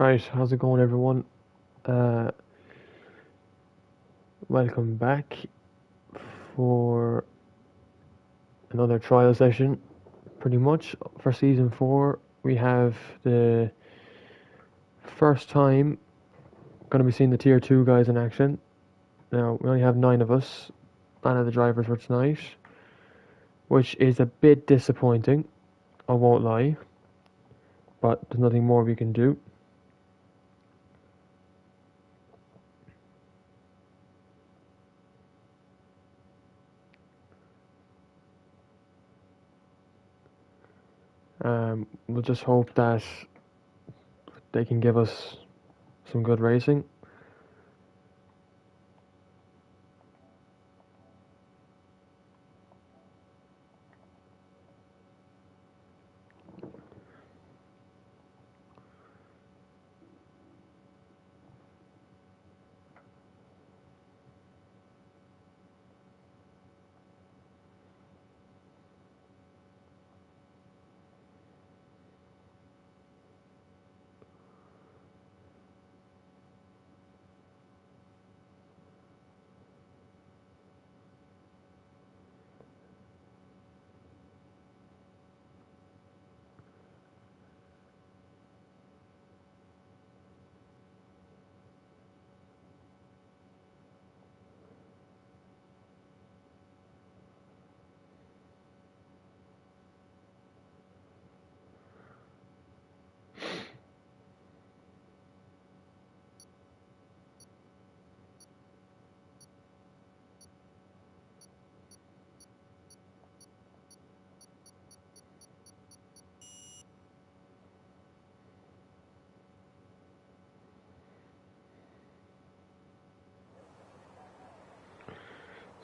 Right, how's it going, everyone? Uh, Welcome back for another trial session. Pretty much for season 4, we have the first time going to be seeing the tier 2 guys in action. Now, we only have 9 of us, 9 of the drivers for tonight, which is a bit disappointing, I won't lie, but there's nothing more we can do. We'll just hope that they can give us some good racing.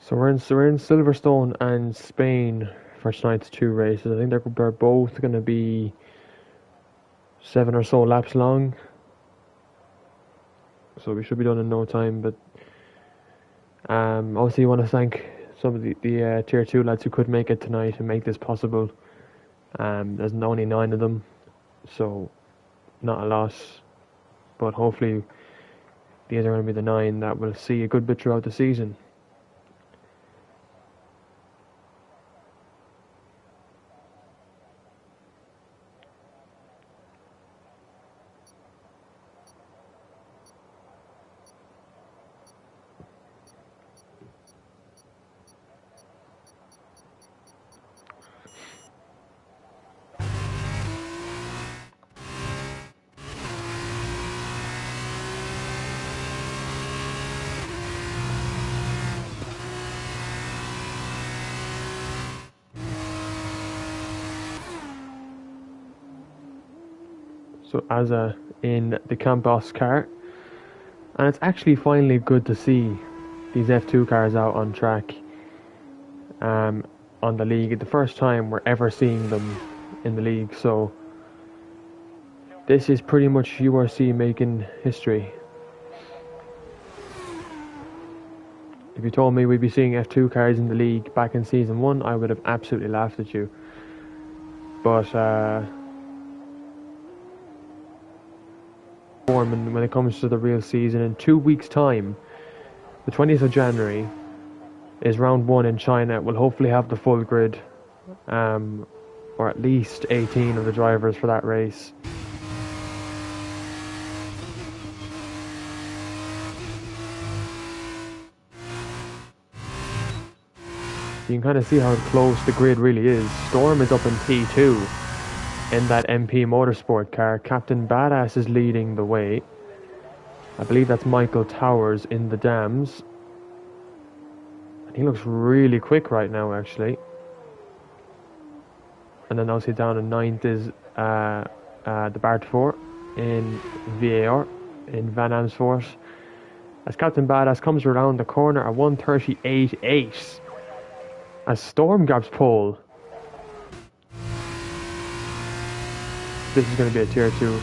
So we're in Silverstone and Spain for tonight's 2 races. I think they're both going to be 7 or so laps long. So we should be done in no time. But obviously, you want to thank some of the tier 2 lads who could make it tonight and make this possible. There's only 9 of them, so not a loss. But hopefully, these are going to be the 9 that will see a good bit throughout the season. So Azza in the Campos car, and it's actually finally good to see these F2 cars out on track on the league. The first time we're ever seeing them in the league, so this is pretty much URC making history. If you told me we'd be seeing F2 cars in the league back in season 1, I would have absolutely laughed at you. But when it comes to the real season, in 2 weeks' time, the 20th of January, is round 1 in China. We'll hopefully have the full grid, or at least 18 of the drivers for that race. You can kind of see how close the grid really is. Storm is up in P2 in that MP Motorsport car. Captain Badass is leading the way. I believe that's Michael Towers in the dams. And he looks really quick right now, actually. And then obviously down in 9th is the Bart 4 in VAR in Van Amersfoort. As Captain Badass comes around the corner at 1:38.8. As Storm grabs pole. This is going to be a tier 2.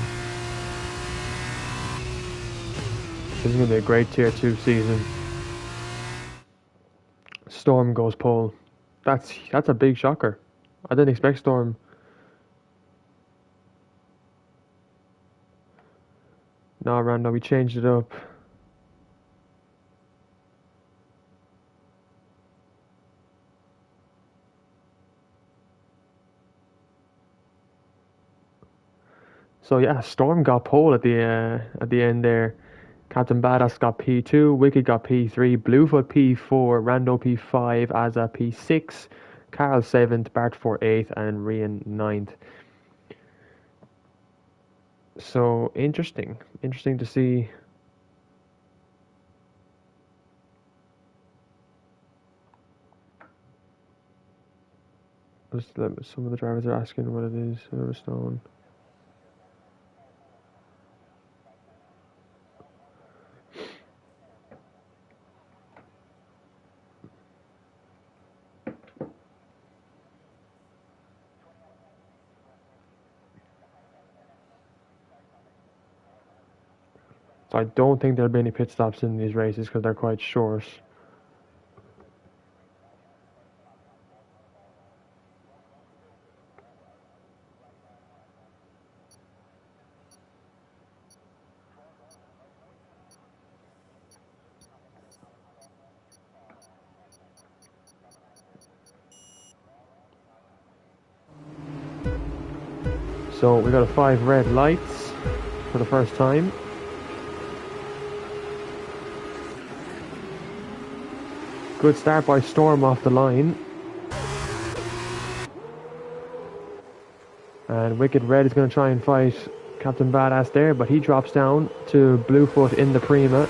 This is going to be a great tier 2 season. Storm goes pole. That's a big shocker. I didn't expect Storm. No, Rando, we changed it up. So yeah, Storm got pole at the end there. Captain Badass got P2, Wicked got P3, Bluefoot P4, Rando P5, Azza P6, Carl 7th, Bart 4 8th, and Rian 9th. So interesting to see. Some of the drivers are asking what it is. Silverstone. So I don't think there'll be any pit stops in these races because they're quite short. So we got a 5 red lights for the first time. Good start by Storm off the line. And Wicked Red is going to try and fight Captain Badass there, but he drops down to Bluefoot in the Prima.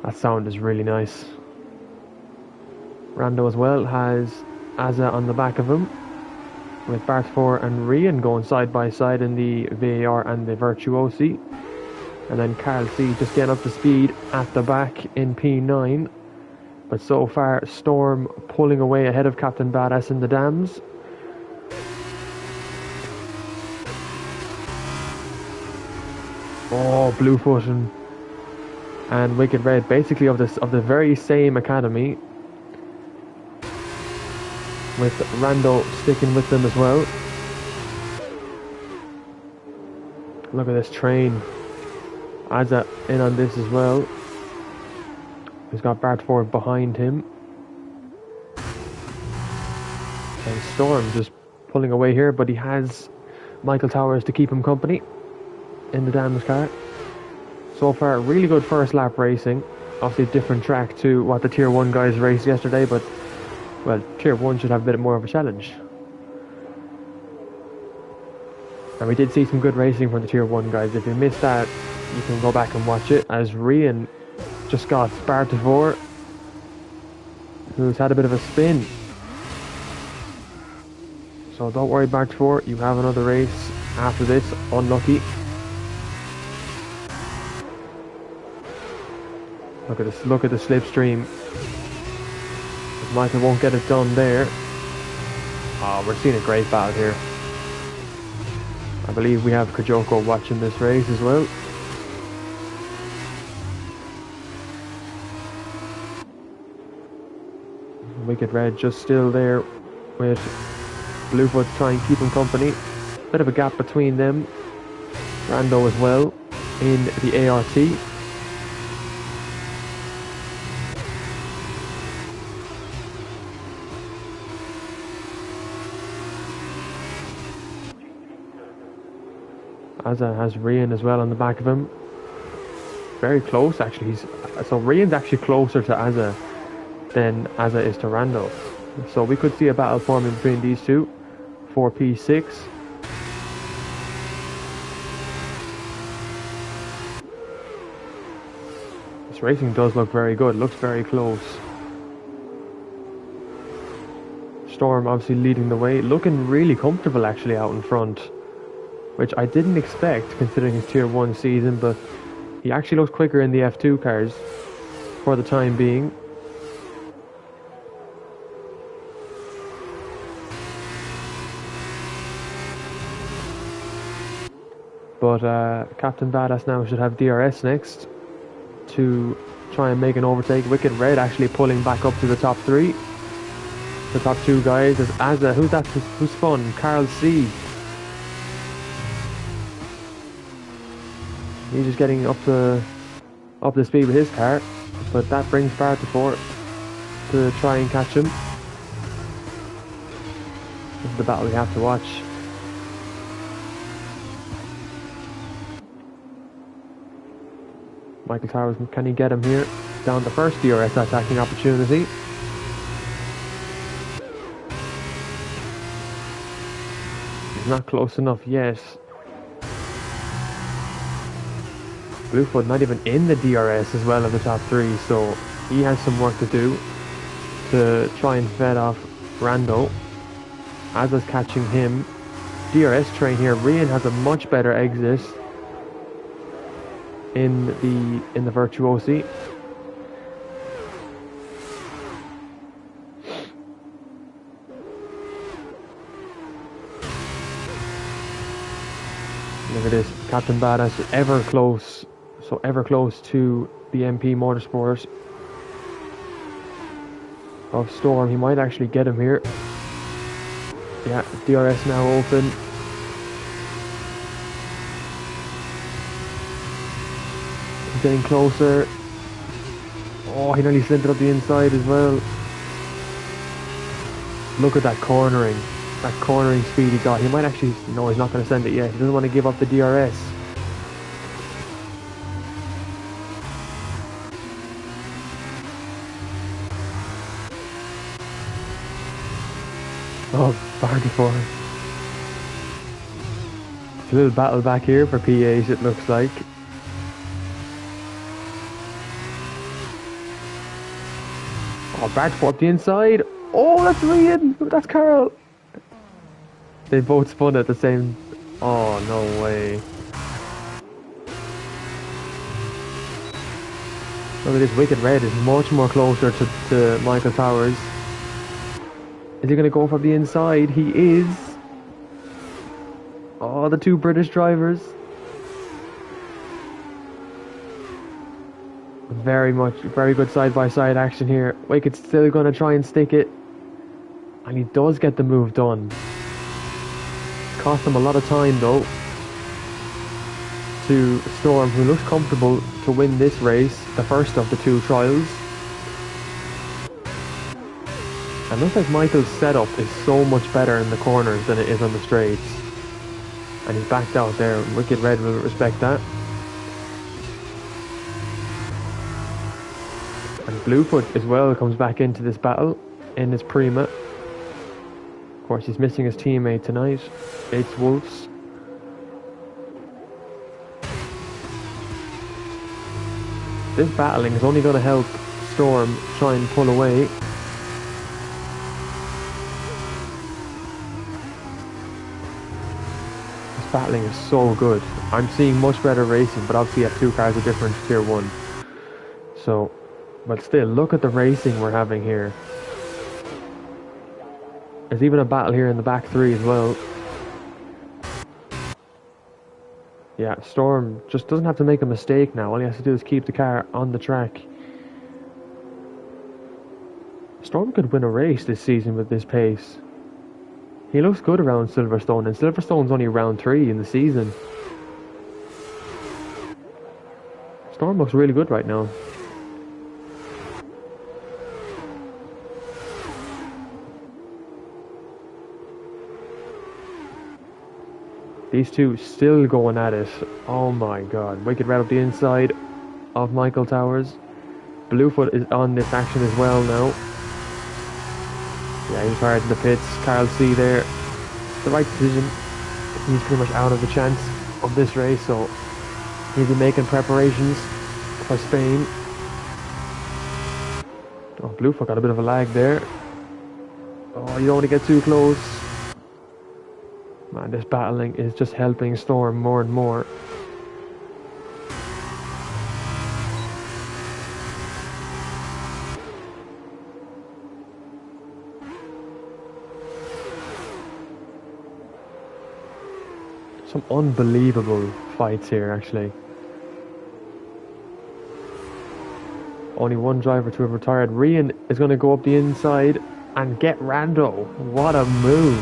That sound is really nice. Rando as well has Azza on the back of him, with Bart 4 and Rian going side by side in the VAR and the Virtuosi. And then Carl C just getting up to speed at the back in P9. But so far, Storm pulling away ahead of Captain Badass in the dams. Oh, Bluefoot and Wicked Red, basically of the very same academy, with Rando sticking with them as well. Look at this train. Azza in on this as well. He's got Bart Ford behind him. And Storm just pulling away here, but he has Michael Towers to keep him company in the Dams car. So far, really good first lap racing. Obviously a different track to what the Tier 1 guys raced yesterday, but well, Tier 1 should have a bit more of a challenge. And we did see some good racing from the Tier 1 guys. If you missed that, you can go back and watch it, as Rian just got Bartivore, who's had a bit of a spin. So don't worry, Bartivore, you have another race after this. Unlucky. Look at this, look at the slipstream. Michael won't get it done there. Oh, we're seeing a great battle here. I believe we have Kajoko watching this race as well. Wicked Red just still there with Bluefoot trying to keep him company. Bit of a gap between them. Rando as well in the ART. Azza has Rian as well on the back of him. Very close actually. So Rian's actually closer to Azza than Azza is to Rando. So we could see a battle forming between these two for P6. This racing does look very good, looks very close. Storm obviously leading the way, looking really comfortable actually out in front, which I didn't expect considering his Tier 1 season, but he actually looks quicker in the F2 cars for the time being. But Captain Badass now should have DRS next to try and make an overtake. Wicked Red actually pulling back up to the top 3. The top 2 guys is Azza. Who's that? Who's spun? Carl C. He's just getting up to speed with his car, but that brings Bart to fore to try and catch him. This is the battle we have to watch. Michael Towers, can he get him here? Down the first DRS attacking opportunity. He's not close enough yet. Bluefoot not even in the DRS as well of the top three, so he has some work to do to try and fend off Rando. As is catching him. DRS train here. Rian has a much better exit in the Virtuosi. Look at this, Captain Badass, ever close to the MP Motorsport of Storm. He might actually get him here. Yeah, DRS now open. He's getting closer. Oh, he nearly sent it up the inside as well. Look at that cornering. That cornering speed he got. He might actually... No, he's not going to send it yet. He doesn't want to give up the DRS. Oh, Barty for him. It's a little battle back here for P8, it looks like. Oh, Barty up the inside. Oh, that's Rian. That's Carl. They both spun at the same... Oh, no way. Look at this, Wicked Red is much more closer to Michael Towers. Is he going to go from the inside? He is. Oh, the two British drivers. Very good side-by-side action here. Wicked's still going to try and stick it. And he does get the move done. Cost him a lot of time though. To Storm, who looks comfortable to win this race, the first of the two trials. And looks like Michael's setup is so much better in the corners than it is on the straights. And he's backed out there. Wicked Red will respect that. And Bluefoot as well comes back into this battle in his Prima. Of course, he's missing his teammate tonight. It's Wolves. This battling is only going to help Storm try and pull away. This battling is so good. I'm seeing much better racing, but obviously F2 cars are different to Tier 1. So, but still, look at the racing we're having here. There's even a battle here in the back three as well. Yeah, Storm just doesn't have to make a mistake now. All he has to do is keep the car on the track. Storm could win a race this season with this pace. He looks good around Silverstone, and Silverstone's only round 3 in the season. Storm looks really good right now. These two still going at it. Oh my god. Wicked Red up the inside of Michael Towers. Bluefoot is on this action as well now. Yeah, he's fired in the pits. Carl C there. The right decision. He's pretty much out of the chance of this race, so he'll be making preparations for Spain. Oh, Bluefoot got a bit of a lag there. Oh, you don't want to get too close. Man, this battling is just helping Storm more and more. Some unbelievable fights here, actually. Only one driver to have retired. Rian is going to go up the inside and get Rando. What a move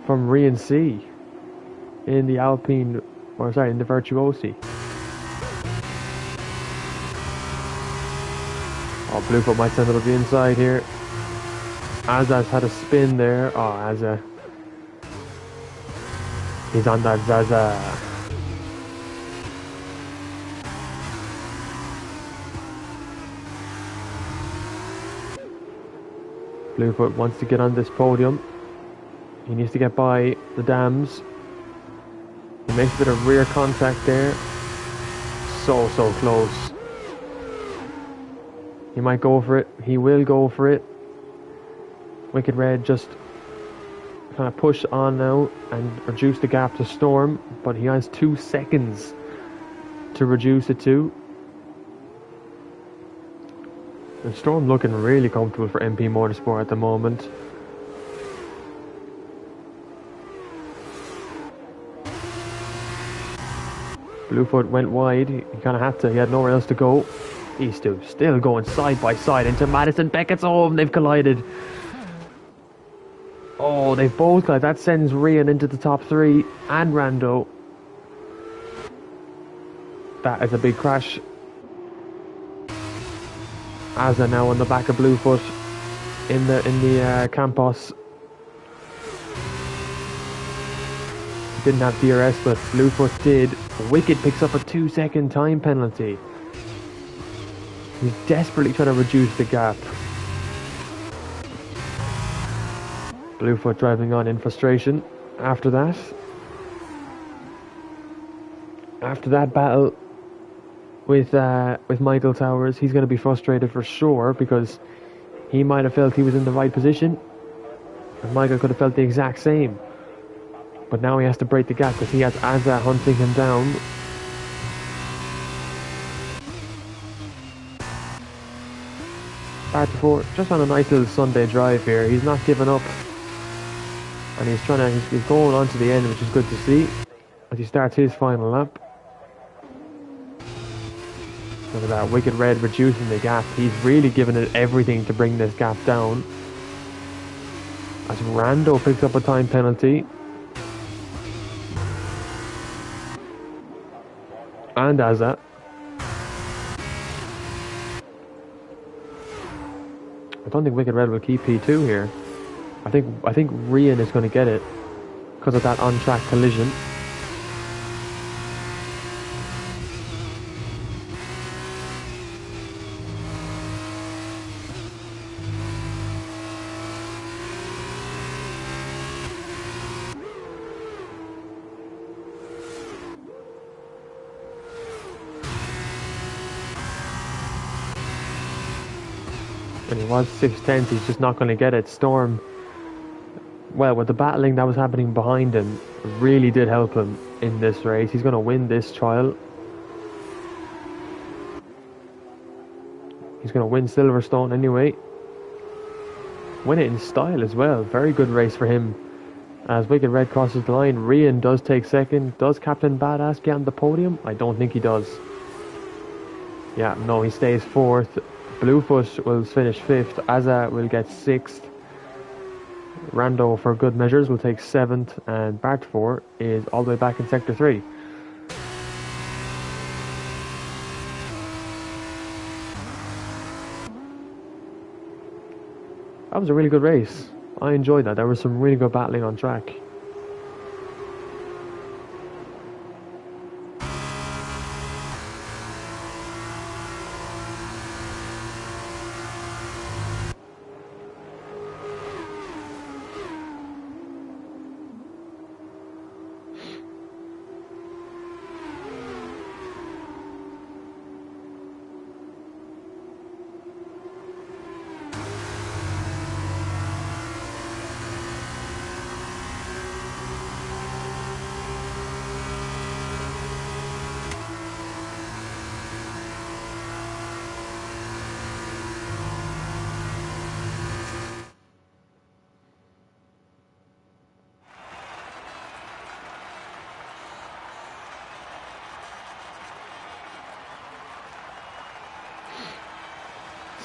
from Rian C. in the Alpine, or sorry, in the Virtuosi. Oh, Bluefoot might send it up the inside here. Azza's had a spin there. Oh, Azza. He's on that Zaza. Bluefoot wants to get on this podium. He needs to get by the dams. He makes a bit of rear contact there. So close. He might go for it. He will go for it. Wicked Red just kind of push on now and reduce the gap to Storm, but he has 2 seconds to reduce it to. And Storm looking really comfortable for MP Motorsport at the moment. Bluefoot went wide. He kind of had to. He had nowhere else to go. These two still going side by side into Madison Beckett's home. They've collided. Oh, they've both collided. That sends Rian into the top 3 and Rando. That is a big crash. Azza now on the back of Bluefoot in the Campos. Didn't have DRS, but Bluefoot did. Wicked picks up a 2-second time penalty. He's desperately trying to reduce the gap. Bluefoot driving on in frustration after that. After that battle with Michael Towers, he's going to be frustrated for sure, because he might have felt he was in the right position and Michael could have felt the exact same. But now he has to break the gap because he has Azza hunting him down. Back before, just on a nice little Sunday drive here. He's not giving up, and he's going on to the end, which is good to see as he starts his final lap. Look at that, Wicked Red reducing the gap. He's really giving it everything to bring this gap down. As Rando picks up a time penalty. And Azza. I don't think Wicked Red will keep P2 here. I think Rian is going to get it because of that on-track collision. And he was 6/10, he's just not going to get it. Storm, well, with the battling that was happening behind him, really did help him in this race. He's going to win this trial. He's going to win Silverstone anyway. Win it in style as well. Very good race for him. As Wicked Red crosses the line, Rian does take second. Does Captain Badass get on the podium? I don't think he does. Yeah, no, he stays 4th. Bluefoot will finish 5th. Azza will get 6th. Rando, for good measures, will take 7th. And Bart4 is all the way back in Sector 3. That was a really good race. I enjoyed that. There was some really good battling on track.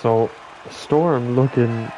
So, Storm looking...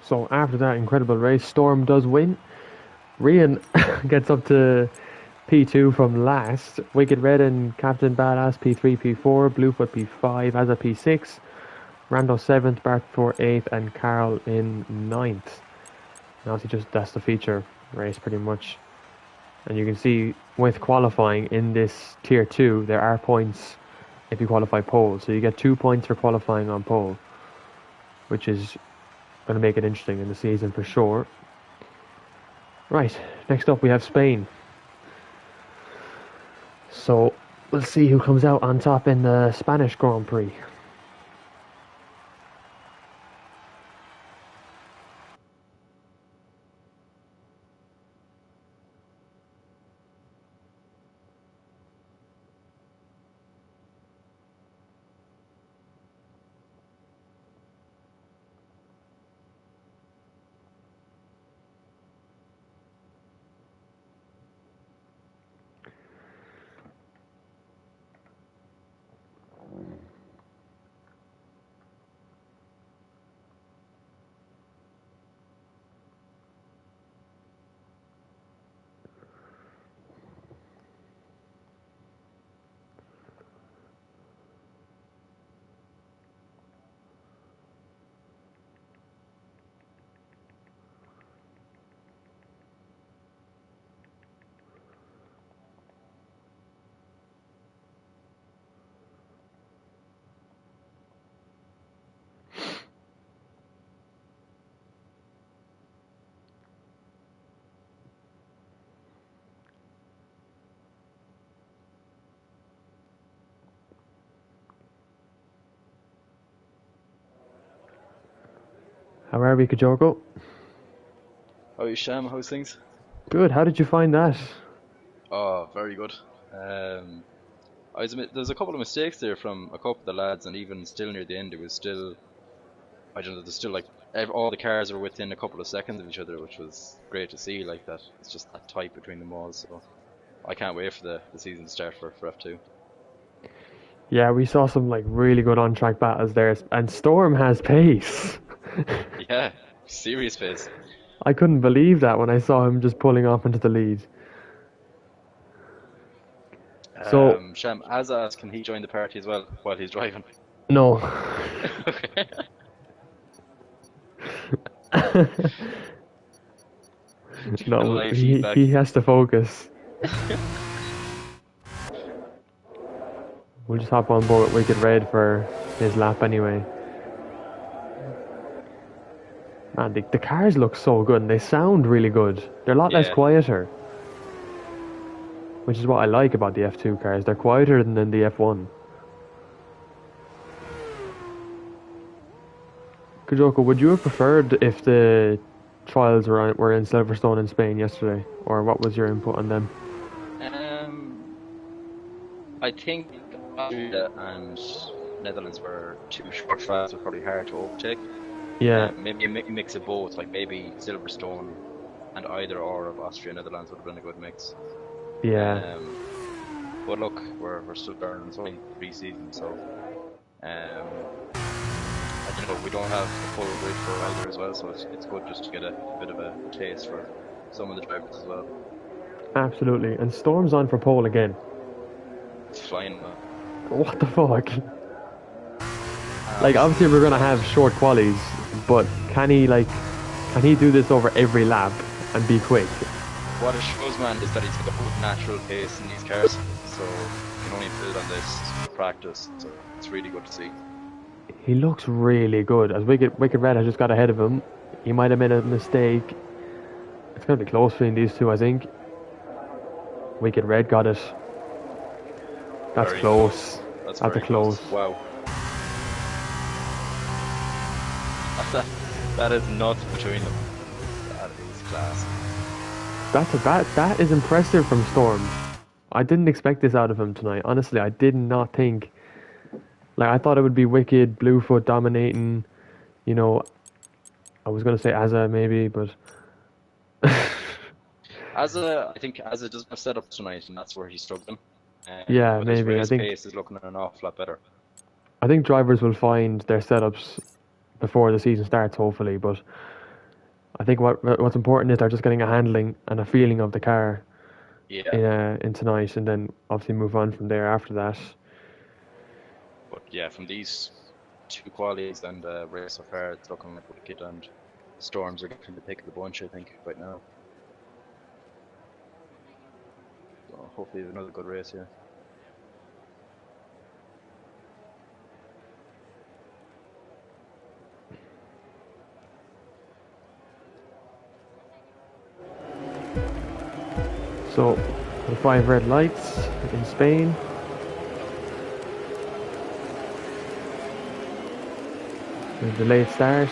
So after that incredible race, Storm does win. Rian gets up to P2 from last. Wicked Red and Captain Badass P3, P4, Bluefoot P5, Azza P6, Rando 7th, Bart 4 8th, and Carl in 9th. Now it's just that's the feature race pretty much. And you can see with qualifying in this tier 2, there are points if you qualify pole. So you get 2 points for qualifying on pole, which is going to make it interesting in the season for sure. Right, next up we have Spain. So we'll see who comes out on top in the Spanish Grand Prix. How are we, Kajoko? How are you, Sham? How's things? Good, how did you find that? Oh, very good. There's a couple of mistakes there from a couple of the lads, and even still near the end, it was still, I don't know, there's still like all the cars were within a couple of seconds of each other, which was great to see. Like that, it's just that tight between them all. So I can't wait for the season to start for F2. Yeah, we saw some like really good on-track battles there, and Storm has pace. Yeah, serious pace. I couldn't believe that when I saw him just pulling off into the lead. So, Sham, Azaz, can he join the party as well while he's driving? no. Okay. The No, live he, feedback. he has to focus. We'll just hop on board with Wicked Red for his lap anyway. Man, the cars look so good and they sound really good. They're a lot less Yeah. quieter, which is what I like about the F2 cars. They're quieter than the F1. Kajoko, would you have preferred if the trials were in Silverstone in Spain yesterday? Or what was your input on them? Um, I think Austria and Netherlands were two short tracks, were probably hard to overtake. Yeah, Maybe a mix of both, like maybe Silverstone and either or of Austria and Netherlands would have been a good mix. yeah, Um, but look, we're still learning. It's only pre-season, so I don't know. We don't have a full grid for either as well, so it's good just to get a bit of a taste for some of the drivers as well. absolutely. And Storm's on for pole again. It's flying, What the fuck? Like, obviously we're absolutely gonna flying. have short qualies, but can he do this over every lap and be quick? What it shows, man, is that he's got a good natural pace in these cars, so you can only build on this practice. So it's really good to see. He looks really good. As Wicked Red has just got ahead of him. He might have made a mistake. It's gonna be close between these two, I think. Wicked Red got it. That's Very close. close. That's That's a very close. close. Wow. That is nuts between them. That is class. That is impressive from Storm. I didn't expect this out of him tonight. Honestly, I did not think. Like, I thought it would be Wicked, Bluefoot dominating. You know, I was gonna say Azza maybe, but I think Asa doesn't have setup tonight, and that's where he's struggling. yeah, But his maybe. race pace is looking an awful lot better. I think drivers will find their setups before the season starts, hopefully. But I think what's important is they're just getting a handling and a feeling of the car Yeah, in tonight, and then obviously move on from there after that. but yeah, from these two qualities and race so far, it's looking like Wicked and Storms are definitely the pick of the bunch, I think, right now. So hopefully another good race here. So the 5 red lights in Spain. The late start.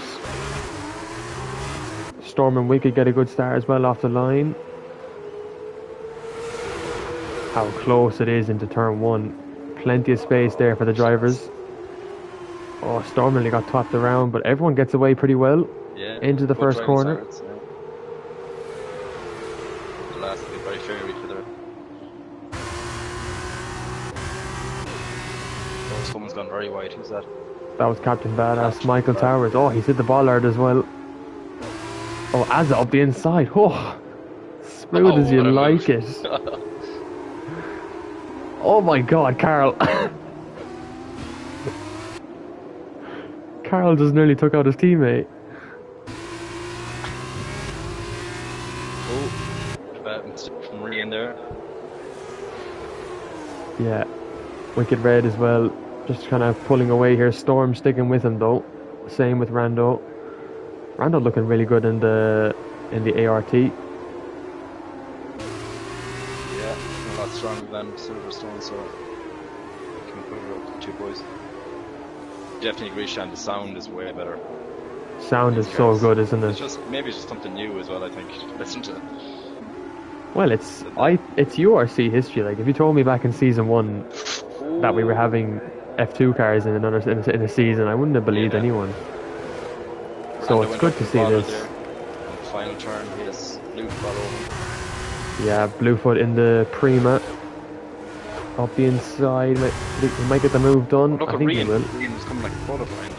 Storm and Wicked get a good start as well off the line. How close it is into turn 1. Plenty of space there for the drivers. Oh, Storm nearly got topped around, but everyone gets away pretty well Yeah, into the good first driving corner. starts. Yeah. The last will be very fair for the. Oh, someone's gone very wide. Who's that? That was Captain Badass, Captain Michael Badass. Towers. Oh, he's hit the bollard as well. Oh, Azza up the inside. Oh, smooth as you what a like move. it. Oh my god, Carl. Carl just nearly took out his teammate. Mistake from Ryan there. Yeah, Wicked Red as well. Just kind of pulling away here. Storm sticking with him though. Same with Rando. Rando looking really good in the ART. Yeah, a lot stronger than Silverstone, so can put it up to two boys. Definitely agree, Shan. The sound is way better. Sound is so good, isn't It's it? just maybe it's just something new as well. I think listen to. Well, it's URC history. Like if you told me back in season 1 that we were having F2 cars in in a season, I wouldn't have believed anyone. So Rando it's went good up to the see bottom this. there. On the final turn, he has blue ball over. Yeah, Bluefoot in the Prima. Up the inside, he might get the move done. Look I at think Rian. he will. Rian was coming like a bullet behind.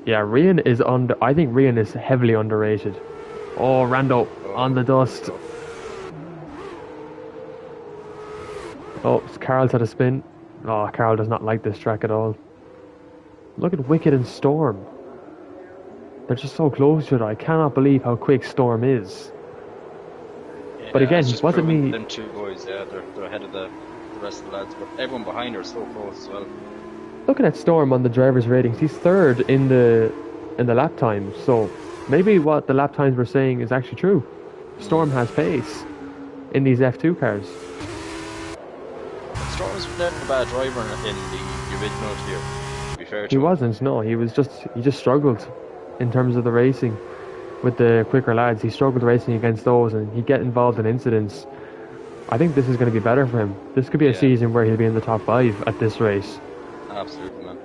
Yeah, Rian is I think Rian is heavily underrated. Oh, Rando on the dust. Oh, Carl's had a spin. Oh, Carl does not like this track at all. Look at Wicked and Storm. They're just so close to it. I cannot believe how quick Storm is. Yeah, But again, it's just wasn't proven me. them two boys. Yeah, they're ahead of the rest of the lads, but everyone behind her is so close as well. Looking at Storm on the drivers' ratings, he's third in the lap times. So maybe what the lap times were saying is actually true. Storm has pace in these F2 cars. Storm was never a bad driver in the original year. To be fair to He him. wasn't. No, he just struggled in terms of the racing with the quicker lads. He struggled racing against those, and he'd get involved in incidents. I think this is going to be better for him. This could be a season where he'll be in the top 5 at this race. Absolutely, man.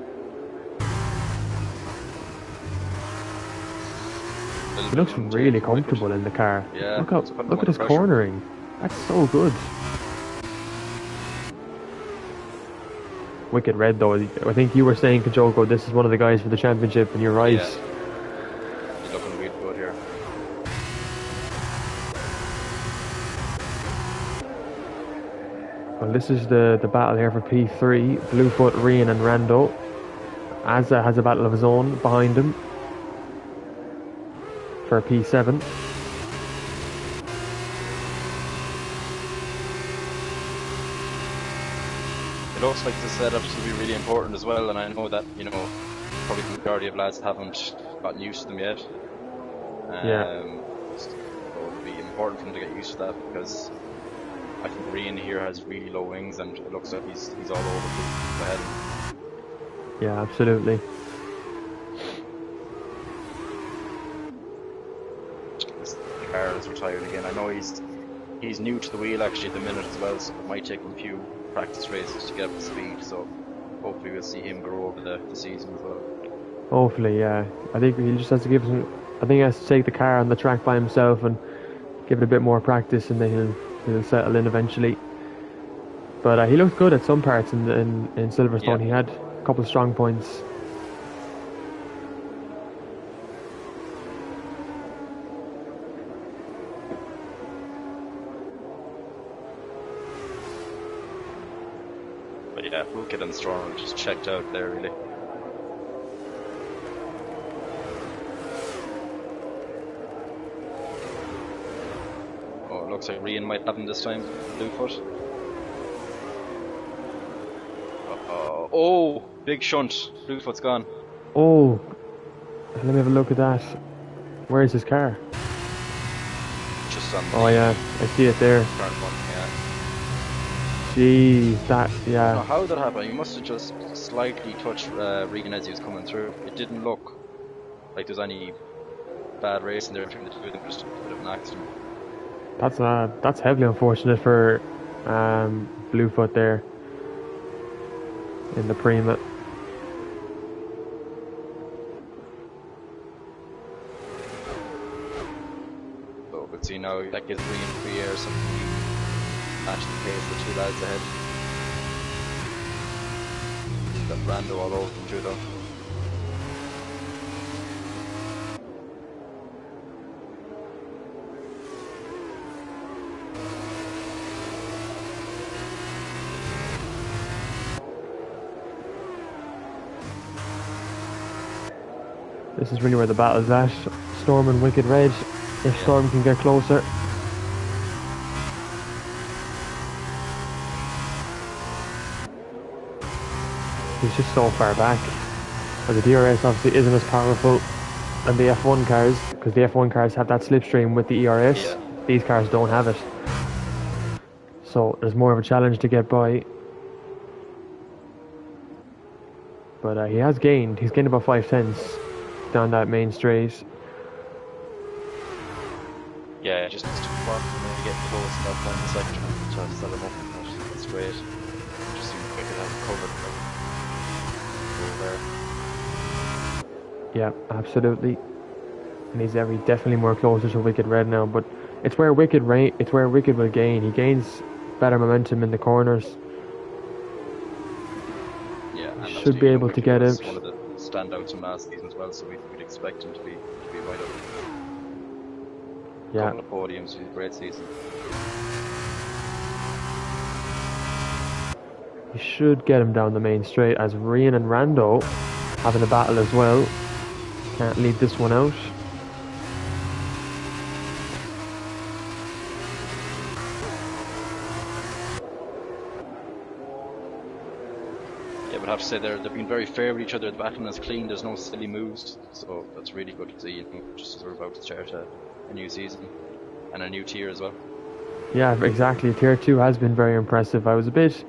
He looks really comfortable in the car. Yeah, Look at his cornering. That's so good. Wicked Red though. I think you were saying, Kajoko, this is one of the guys for the championship, and you're right. Yeah. He's looking really good here. Well, this is the battle here for P3. Bluefoot, Rian and Rando. Azza has a battle of his own behind him for P7. It looks like the setup should be really important as well, and I know that, probably the majority of lads haven't gotten used to them yet. So it'll be important for them to get used to that, because I think Rian here has really low wings, and it looks like he's all over the head. Yeah, absolutely. The car is retired again. I know he's new to the wheel actually at the minute as well, so it might take him a few practice races to get up to speed, so hopefully we'll see him grow over the season as well. Hopefully, yeah. I think he just has to he has to take the car on the track by himself and give it a bit more practice, and then he'll settle in eventually. But he looked good at some parts in Silverstone. Yeah. He had a couple of strong points. But yeah, Wicked and Storm just checked out there really. Oh, it looks like Rian might have him this time, Bluefoot. Oh, big shunt. Bluefoot's gone. Oh, let me have a look at that. Where is his car? Just on Oh yeah, I see it there. front one, yeah. Jeez, that, I yeah. don't know how that happened. He must have just slightly touched Regan as he was coming through. It didn't look like there's any bad racing there between the two of them, just a bit of an accident. That's heavily unfortunate for Bluefoot there in the Prima. So we'll see now. That gives Regan free air, so he match the pace of the two lads ahead. Got Brando all over them too though. This is really where the battle's at. Storm and Wicked Red. If Storm can get closer. He's just so far back. But the DRS obviously isn't as powerful than the F1 cars, because the F1 cars have that slipstream with the ERS. Yeah. These cars don't have it. So there's more of a challenge to get by. But he has gained. He's gained about 5/10 down that main straight. Yeah, just too far for me to get close to that final section to set him up. That's great. Just seemed quick to have him covered. Over there. Yeah, absolutely. And he's definitely more closer to Wicked Red now. But it's where Wicked will gain. He gains better momentum in the corners. Yeah, and Should be able to get him. it. One of the standouts from last season as well, so we'd expect him to be right up. Yeah. Couple of podiums, he's a great season. He should get him down the main straight, as Rian and Rando having a battle as well. Can't leave this one out. Yeah, but I have to say they've been very fair with each other. The battling is clean, there's no silly moves, so that's really good to see, you know, just as we're about to start a new season and a new tier as well. Yeah, exactly. Tier 2 has been very impressive. I was a bit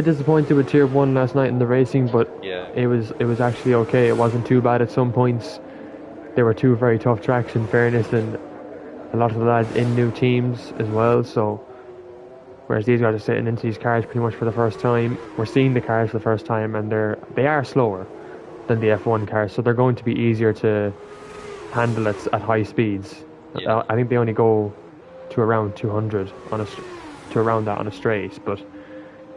disappointed with Tier 1 last night in the racing, but yeah, it was actually okay. It wasn't too bad at some points. There were two very tough tracks in fairness, and a lot of the lads in new teams as well, so whereas these guys are sitting into these cars pretty much for the first time. We're seeing the cars for the first time, and they are slower than the F1 cars, so they're going to be easier to handle at high speeds. Yeah. I think they only go to around 200 to around that on a straight, but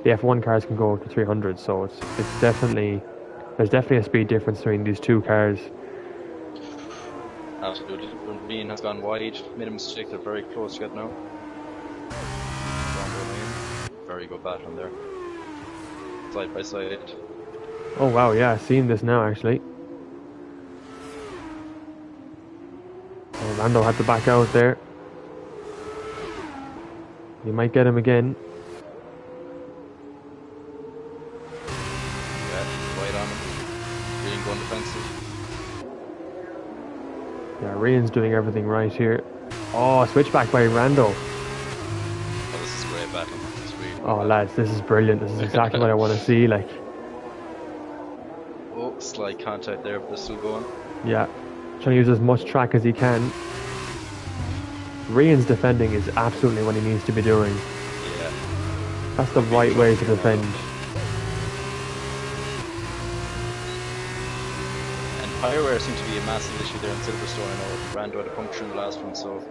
the F1 cars can go to 300, so there's definitely a speed difference between these two cars. Absolutely. Bean has gone wide, made a mistake, they're very close together now. Very good battle there. Side by side. Oh wow, yeah, seeing this now actually. Oh, Lando had to back out there. You might get him again. Yeah, right on him. Being going defensive. Yeah, Rian's doing everything right here. Oh, switchback by Rando. Oh, this is great battle. It's really good Oh battle. lads, this is brilliant. This is exactly what I want to see. Like, Oh, slight contact there, but they're still going. yeah, trying to use as much track as he can. Rian's defending is absolutely what he needs to be doing. Yeah. That's the right way to defend. And fireware seems to be a massive issue there in Silverstone. I know Rando had a puncture in the last one, so.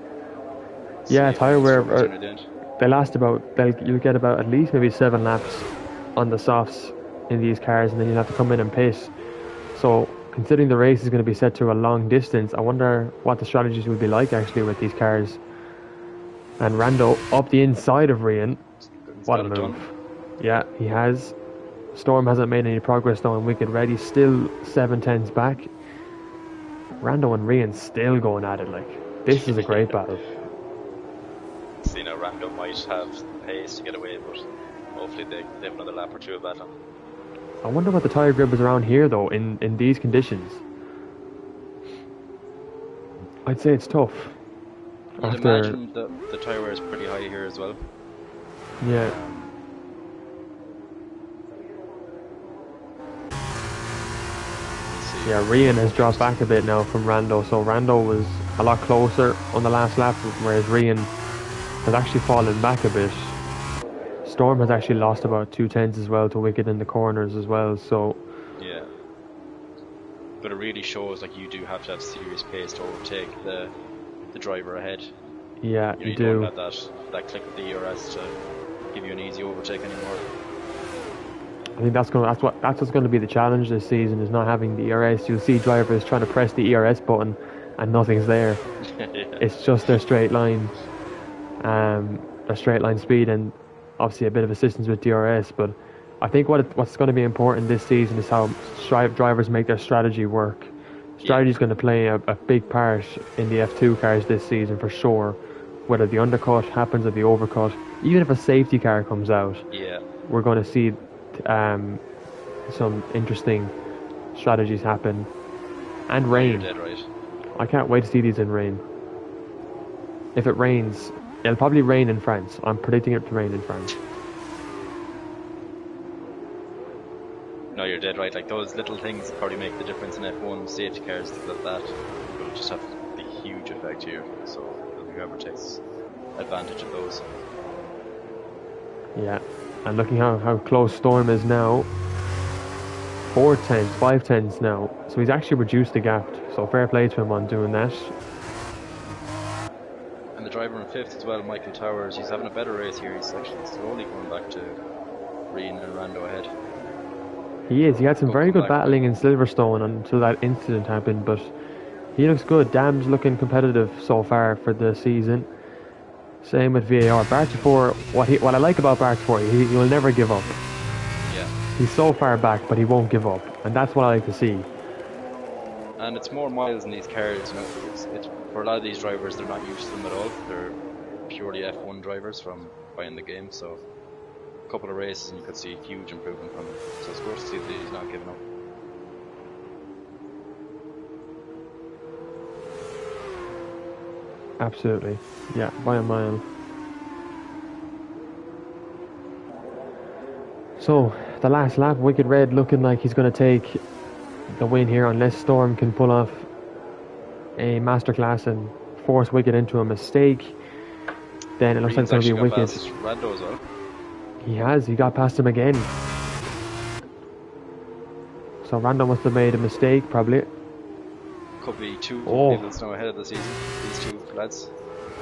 Yeah, tyre wear. You'll You'll get about at least maybe 7 laps on the softs in these cars, and then you'll have to come in and pit. So, considering the race is going to be set to a long distance, I wonder what the strategies will be like actually with these cars. And Rando up the inside of Rian. What a move! Yeah, he has. Storm hasn't made any progress though in Wicked Red. He's still 7 tenths back. Rando and Rian still going at it. Like, this is a great battle. See, now Rando might have the pace to get away, but hopefully they have another lap or two of battle. I wonder what the tire grip is around here though in these conditions. I'd say it's tough. I'd imagine the tire wear is pretty high here as well. Yeah. Yeah, Rian has dropped back a bit now from Rando, so Rando was a lot closer on the last lap, whereas Rian has actually fallen back a bit. Storm has actually lost about 2 tenths as well to Wicked in the corners as well, so... Yeah. But it really shows like you do have to have serious pace to overtake the driver ahead. Yeah, you do. don't have that click of the ERS to give you an easy overtake anymore. I think that's what's going to be the challenge this season, is not having the ERS. You'll see drivers trying to press the ERS button and nothing's there. Yeah. It's just their straight line speed, and obviously a bit of assistance with DRS. But I think what's going to be important this season is how drivers make their strategy work. Strategy is going to play a big part in the F2 cars this season for sure. Whether the undercut happens or the overcut, even if a safety car comes out, we're going to see some interesting strategies happen. And rain. You're dead right. I can't wait to see these in rain. If it rains, it'll probably rain in France. I'm predicting it to rain in France. No, you're dead right. Like, those little things probably make the difference in F1 safety cars, things like that. It'll just have the huge effect here. So whoever takes advantage of those. Yeah, and looking how close Storm is now. 4 tenths, 5 tenths now. So he's actually reduced the gap. So fair play to him on doing that. And the driver in 5th as well, Michael Towers, he's having a better race here. He's actually slowly going back to Rian and Rando ahead. He is. He had some very good battling in Silverstone until that incident happened, but he looks good. Dam's looking competitive so far for the season. Same with VAR. Bartifor, what I like about Bartifor, he will never give up. Yeah. He's so far back, but he won't give up, and that's what I like to see. And it's more miles in these cars, you know. It's for a lot of these drivers, they're not used to them at all. They're purely F1 drivers from buying the game, so a couple of races and you could see huge improvement from him. So it's good to see that he's not giving up. Absolutely. Yeah, by a mile. So, the last lap, Wicked Red looking like he's going to take the win here unless Storm can pull off a masterclass and force Wicked into a mistake. Then it looks like it's going to be Wicked. Rando as well. He got past him again. So Rando must have made a mistake, probably. Could be two people that's now ahead of the season. These two lads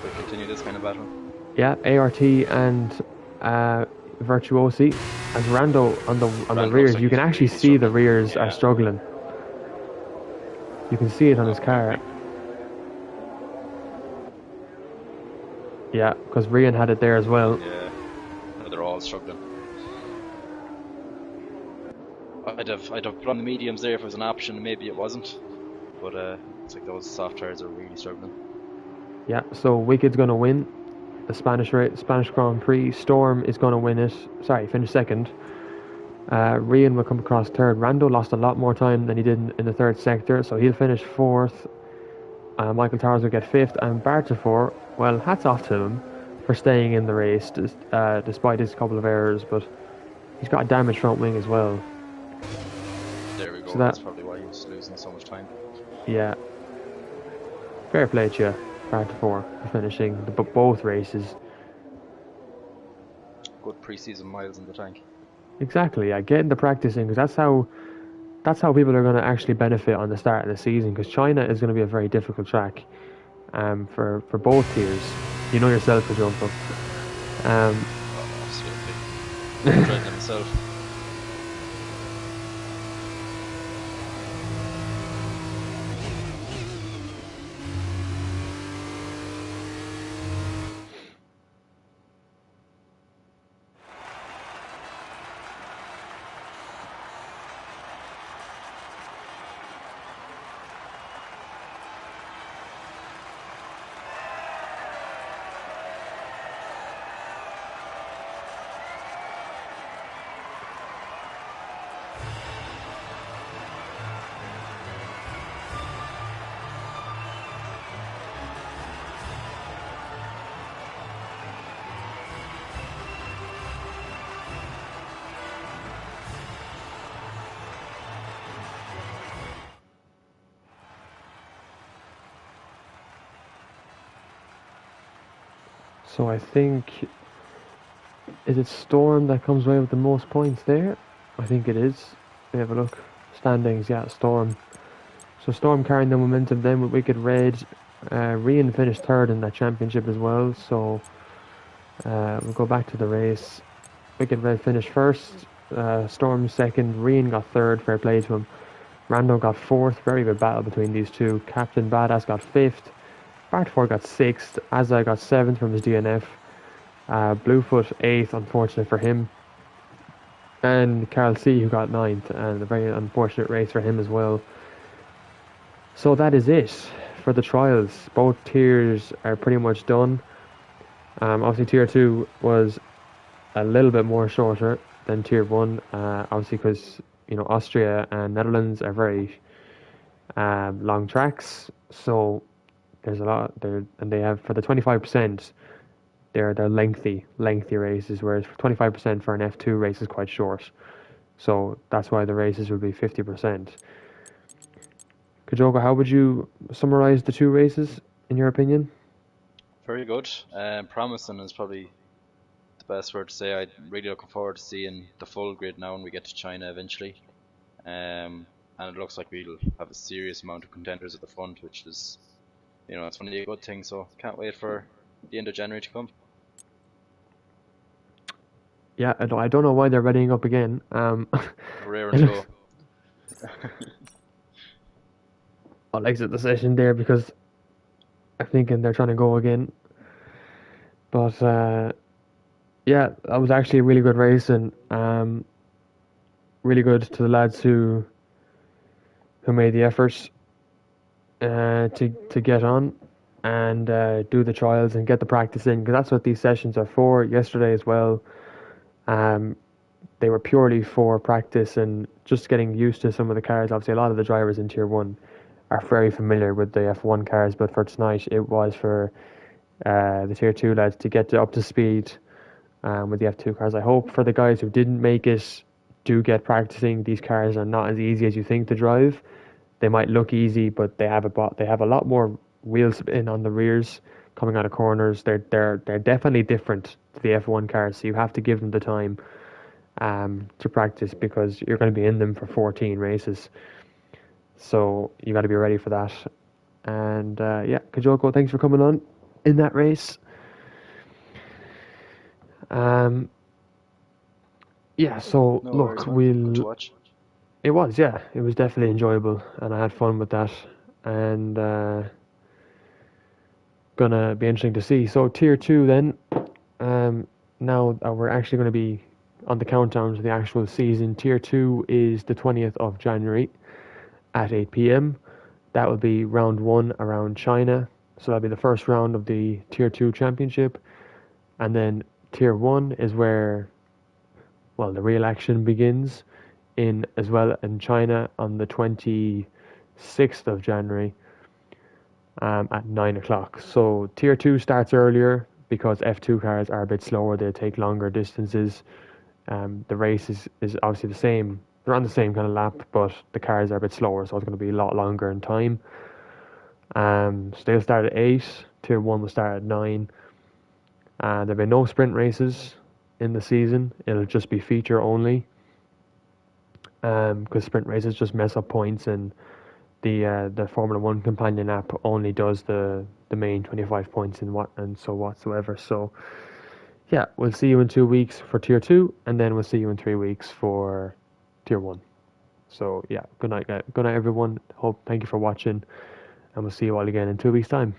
will continue this kind of battle. Yeah, ART and Virtuosi. As Rando on the rears, you can actually see the rears are struggling. You can see it on his car. Yeah, because Rian had it there as well. Yeah, they're all struggling. I'd have put on the mediums there if it was an option. Maybe it wasn't, but it's like those soft tires are really struggling. Yeah, so Wicked's going to win the Spanish Grand Prix. Storm is going to win it. Sorry, finish second. Rian will come across third. Rando lost a lot more time than he did in the third sector, so he'll finish fourth. Michael Towers will get fifth, and Bartifor, well, hats off to him for staying in the race despite his couple of errors, but he's got a damaged front wing as well. There we go. So that's probably why he was losing so much time. Yeah. Fair play to you, Bartifor, for finishing both races. Good pre-season miles in the tank. Exactly, yeah. Getting the practice in, because that's how people are going to actually benefit on the start of the season, because China is going to be a very difficult track for both tiers. You know yourself, Joe. Absolutely. I'm driving myself. So I think, is it Storm that comes away with the most points there? I think it is. Let me have a look. Standings, yeah, Storm. So Storm carrying the momentum then with Wicked Red. Rian finished third in that championship as well. So we'll go back to the race. Wicked Red finished first. Storm second. Rian got third. Fair play to him. Rando got fourth. Very good battle between these two. Captain Badass got fifth. Bartford got sixth. Azai got seventh from his DNF. Bluefoot eighth, unfortunate for him. And Carl C, who got ninth, and a very unfortunate race for him as well. So that is it for the trials. Both tiers are pretty much done. Obviously, tier 2 was a little bit more shorter than tier 1, obviously because Austria and Netherlands are very long tracks. So there's a lot there, and they have for the 25%. They're lengthy races, whereas 25% for an F2 race is quite short. So that's why the races would be 50%. Kajoko, how would you summarize the two races in your opinion? Very good. Promising is probably the best word to say. I'm really looking forward to seeing the full grid now when we get to China eventually. And it looks like we'll have a serious amount of contenders at the front, which is, it's only a good thing. So can't wait for the end of January to come. Yeah, I don't know why they're readying up again. Rare and It looks, slow. I'll exit the session there because I'm thinking they're trying to go again. But yeah, that was actually a really good race, and really good to the lads who made the efforts to get on and do the trials and get the practice in, because that's what these sessions are for. Yesterday as well, um, they were purely for practice and just getting used to some of the cars. Obviously, a lot of the drivers in Tier 1 are very familiar with the F1 cars, but for tonight it was for the Tier 2 lads to get up to speed with the F2 cars. I hope for the guys who didn't make it, do get practicing. These cars are not as easy as you think to drive. They might look easy, but they have a lot more wheel spin on the rears coming out of corners. They're definitely different to the F1 cars, so you have to give them the time to practice, because you're going to be in them for 14 races. So you got to be ready for that. And yeah, Kajoko, thanks for coming on in that race. Um, yeah, so No look, worries, man. Good to watch. it was, yeah, it was definitely enjoyable, and I had fun with that. And gonna be interesting to see. So tier 2 then, um, now we're actually going to be on the countdown to the actual season. Tier 2 is the 20th of January at 8 p.m. That will be round 1 around China. So that'll be the first round of the Tier 2 championship. And then Tier 1 is where, well, the real action begins in as well in China on the 26th of January at 9 o'clock. So Tier 2 starts earlier because F2 cars are a bit slower. They take longer distances. The race is obviously the same. They're on the same kind of lap, but the cars are a bit slower, so it's going to be a lot longer in time. So they'll start at 8. Tier 1 will start at 9. There'll be no sprint races in the season. It'll just be feature only. Because sprint races just mess up points, and the Formula One companion app only does the main 25 points and so whatsoever. So yeah, we'll see you in 2 weeks for tier 2, and then we'll see you in 3 weeks for tier 1. So yeah, good night, everyone. Thank you for watching, and we'll see you all again in 2 weeks' time.